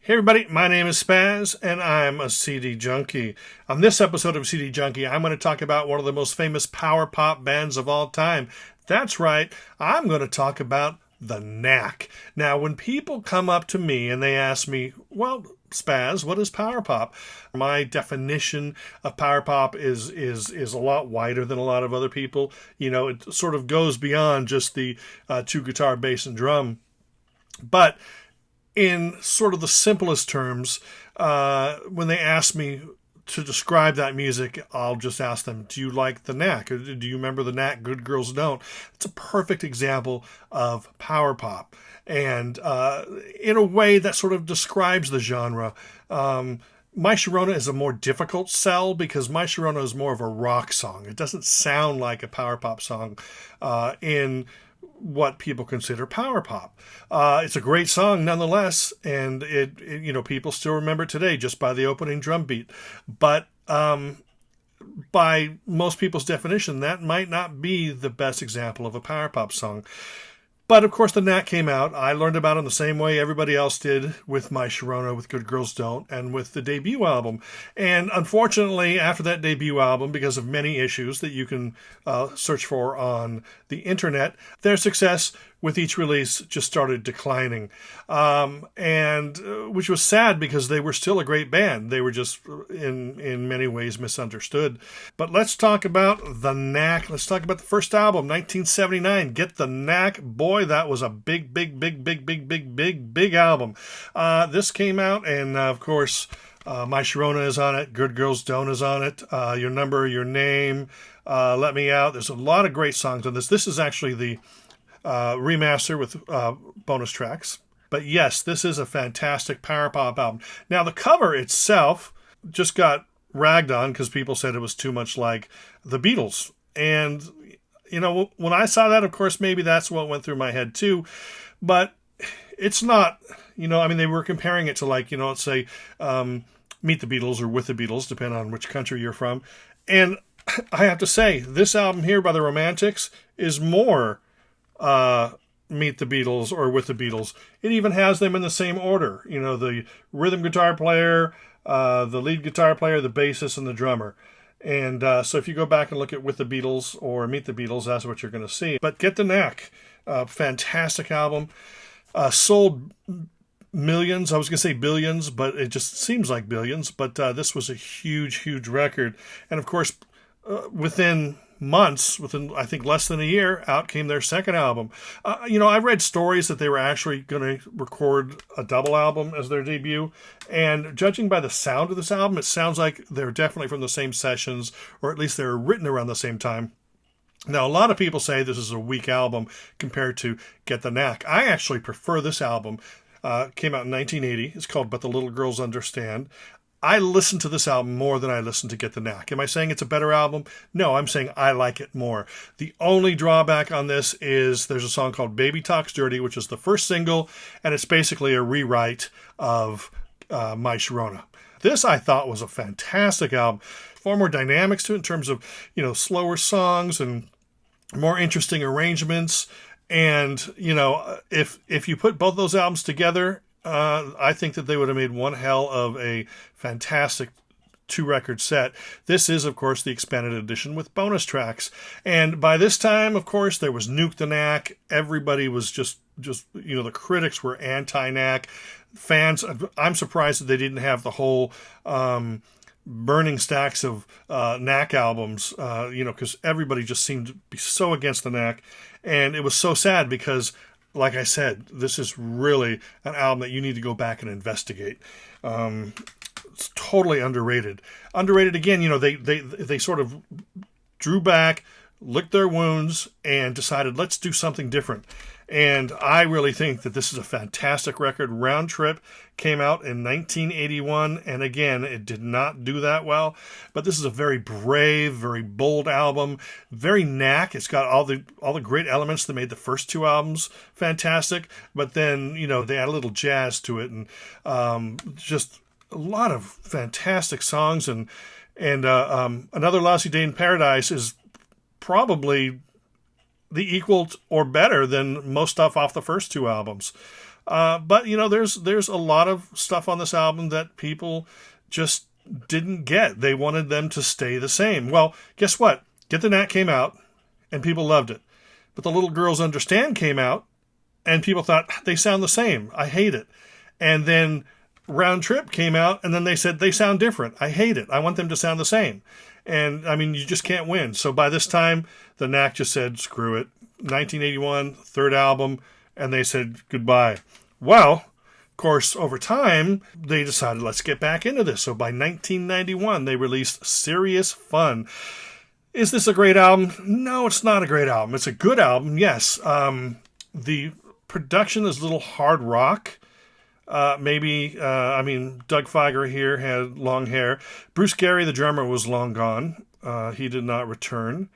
Hey everybody, my name is SPAZ and I'm a CD junkie. On this episode of CD Junkie, I'm going to talk about one of the most famous power pop bands of all time. That's right, I'm going to talk about the Knack. Now, when people come up to me and they ask me, well, SPAZ, what is power pop? My definition of power pop is a lot wider than a lot of other people. You know, it sort of goes beyond just the two guitar, bass, and drum. But in sort of the simplest terms, when they ask me to describe that music, I'll just ask them, do you like the Knack? Or do you remember the Knack, Good Girls Don't? It's a perfect example of power pop. And in a way that sort of describes the genre. My Sharona is a more difficult sell because My Sharona is more of a rock song. It doesn't sound like a power pop song in what people consider power pop. It's a great song nonetheless, and it you know, people still remember it today just by the opening drum beat. But by most people's definition, that might not be the best example of a power pop song. But of course, the Knack came out. I learned about it in the same way everybody else did with My Sharona, with Good Girls Don't, and with the debut album. And unfortunately, after that debut album, because of many issues that you can search for on the internet, their success with each release just started declining. And which was sad because they were still a great band. They were just in many ways misunderstood. But let's talk about the Knack. Let's talk about the first album, 1979. Get the Knack. Boy, that was a big album. This came out, and of course, My Sharona is on it. Good Girls Don't is on it. Your Number, Your Name, Let Me Out. There's a lot of great songs on this. This is actually the remaster with bonus tracks. But yes, this is a fantastic power pop album. Now, the cover itself just got ragged on because people said it was too much like the Beatles. And, you know, when I saw that, of course, maybe that's what went through my head too. But it's not, you know, I mean, they were comparing it to, like, you know, let's say Meet the Beatles or With the Beatles, depending on which country you're from. And I have to say, this album here by the Romantics is more Meet the Beatles or With the Beatles. It even has them in the same order. You know, the rhythm guitar player, the lead guitar player, the bassist, and the drummer. And so if you go back and look at With the Beatles or Meet the Beatles, that's what you're going to see. But Get the Knack, fantastic album. Sold millions. I was going to say billions, but it just seems like billions. But this was a huge record. And of course, within months, within I think less than a year, out came their second album. You know, I read stories that they were actually going to record a double album as their debut, and judging by the sound of this album, it sounds like they're definitely from the same sessions, or at least they were written around the same time. Now, a lot of people say this is a weak album compared to Get the Knack. I actually prefer this album. Came out in 1980. It's called But the Little Girls Understand. I listen to this album more than I listen to Get the Knack. Am I saying it's a better album? No, I'm saying I like it more. The only drawback on this is there's a song called Baby Talks Dirty, which is the first single, and it's basically a rewrite of My Sharona. This, I thought, was a fantastic album. Far more dynamics to it in terms of, you know, slower songs and more interesting arrangements. And, you know, if you put both those albums together, I think that they would have made one hell of a fantastic 2-record set. This is, of course, the expanded edition with bonus tracks. And by this time, of course, there was Nuke the Knack. Everybody was just you know, the critics were anti-Knack. Fans, I'm surprised that they didn't have the whole burning stacks of Knack albums, you know, because everybody just seemed to be so against the Knack. And it was so sad because, like I said, this is really an album that you need to go back and investigate. It's totally underrated. Underrated again, you know, they sort of drew back, licked their wounds, and decided, let's do something different. And I really think that this is a fantastic record. Round Trip came out in 1981, and again, it did not do that well. But this is a very brave, very bold album, very Knack. It's got all the great elements that made the first two albums fantastic. But then, you know, they add a little jazz to it, and just a lot of fantastic songs. And Another Lousy Day in Paradise is probably the equal or better than most stuff off the first two albums. But, you know, there's a lot of stuff on this album that people just didn't get. They wanted them to stay the same. Well, guess what? Get the Knack came out, and people loved it. But The Little Girls Understand came out, and people thought, they sound the same. I hate it. And then Round Trip came out, and then they said, they sound different. I hate it. I want them to sound the same. And, I mean, you just can't win. So by this time, the Knack just said, screw it. 1981, third album, and they said goodbye. Well, of course, over time, they decided, let's get back into this. So by 1991, they released Serious Fun. Is this a great album? No, it's not a great album. It's a good album, yes. The production is a little hard rock. I mean, Doug Fieger here had long hair. Bruce Gary, the drummer, was long gone. He did not return.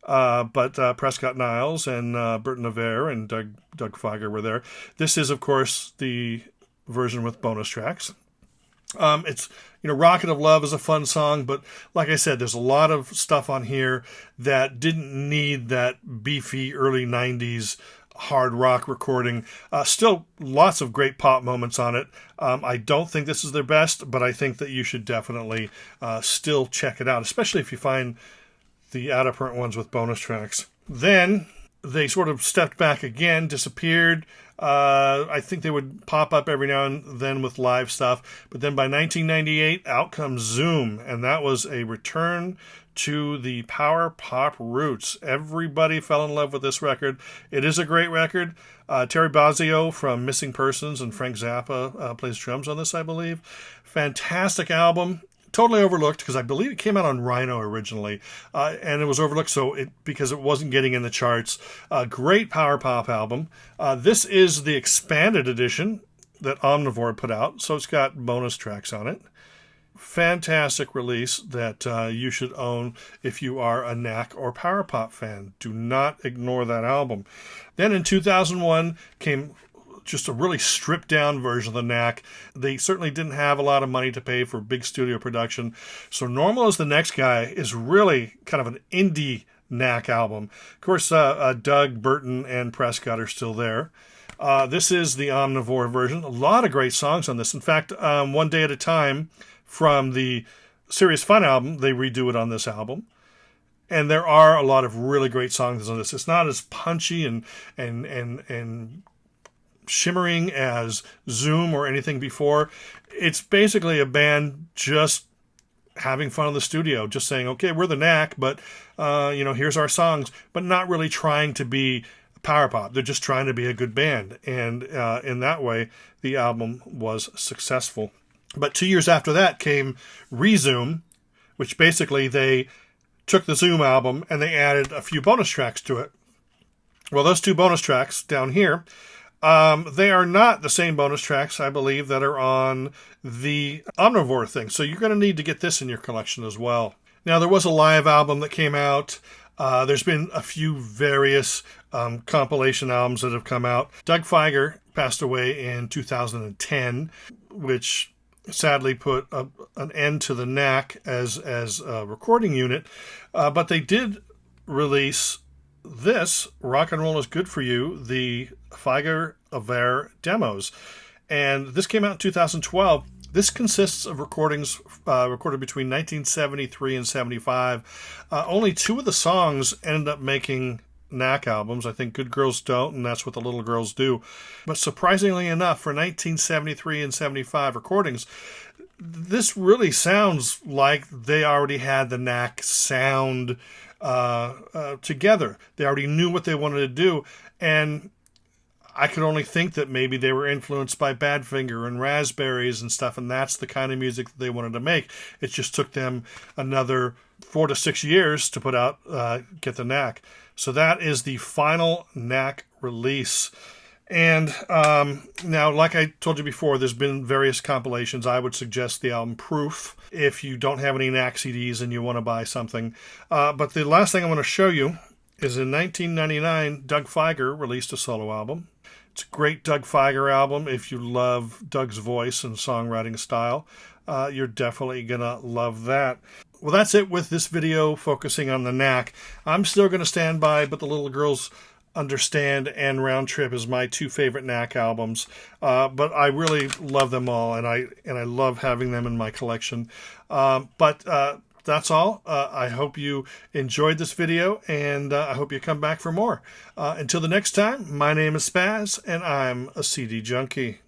But Prescott Niles and Burton Navarre and Doug Fieger were there. This is, of course, the version with bonus tracks. It's, you know, Rocket of Love is a fun song, but like I said, there's a lot of stuff on here that didn't need that beefy early 90s hard rock recording. Still lots of great pop moments on it. I don't think this is their best, but I think that you should definitely still check it out, especially if you find the out-of-print ones with bonus tracks. Then they sort of stepped back again, disappeared. I think they would pop up every now and then with live stuff. But then by 1998, out comes Zoom, and that was a return to the power pop roots. Everybody fell in love with this record. It is a great record. Terry Bozzio from Missing Persons and Frank Zappa plays drums on this, I believe. Fantastic album. Totally overlooked because I believe it came out on Rhino originally, and it was overlooked because it wasn't getting in the charts. Great power pop album. This is the expanded edition that Omnivore put out, so it's got bonus tracks on it. Fantastic release that you should own if you are a Knack or power pop fan. Do not ignore that album. Then in 2001 came just a really stripped down version of the Knack. They certainly didn't have a lot of money to pay for big studio production. So Normal Is the Next Guy is really kind of an indie Knack album. Of course, Doug, Burton, and Prescott are still there. This is the Omnivore version. A lot of great songs on this. In fact, One Day at a Time from the Serious Fun album, they redo it on this album. And there are a lot of really great songs on this. It's not as punchy and shimmering as Zoom or anything before. It's basically a band just having fun in the studio, just saying, okay, we're the Knack, but here's our songs, but not really trying to be power pop. They're just trying to be a good band, and in that way, the album was successful. But 2 years after that came Resume, which basically they took the Zoom album and they added a few bonus tracks to it. Well, those two bonus tracks down here, they are not the same bonus tracks, I believe, that are on the Omnivore thing. So you're going to need to get this in your collection as well. Now, there was a live album that came out. There's been a few various compilation albums that have come out. Doug Fieger passed away in 2010, which sadly put an end to the Knack as a recording unit. But they did release this, Rock and Roll is Good for You, the Fieger Aver demos. And this came out in 2012. This consists of recordings recorded between 1973 and 75. Only two of the songs ended up making Knack albums. I think Good Girls Don't, and That's What the Little Girls Do. But surprisingly enough, for 1973 and 75 recordings, this really sounds like they already had the Knack sound together. They already knew what they wanted to do, and I could only think that maybe they were influenced by Badfinger and Raspberries and stuff, and that's the kind of music that they wanted to make. It just took them another 4 to 6 years to put out Get the Knack. So that is the final Knack release. And now, like I told you before, there's been various compilations. I would suggest the album Proof if you don't have any KNACK CDs and you want to buy something. But the last thing I want to show you is in 1999, Doug Fieger released a solo album. It's a great Doug Fieger album. If you love Doug's voice and songwriting style, you're definitely going to love that. Well, that's it with this video focusing on the Knack. I'm still going to stand by But the Little Girls Understand and Round Trip as my two favorite Knack albums, but I really love them all, and I love having them in my collection. But that's all. I hope you enjoyed this video, and I hope you come back for more. Until the next time, my name is Spaz, and I'm a CD junkie.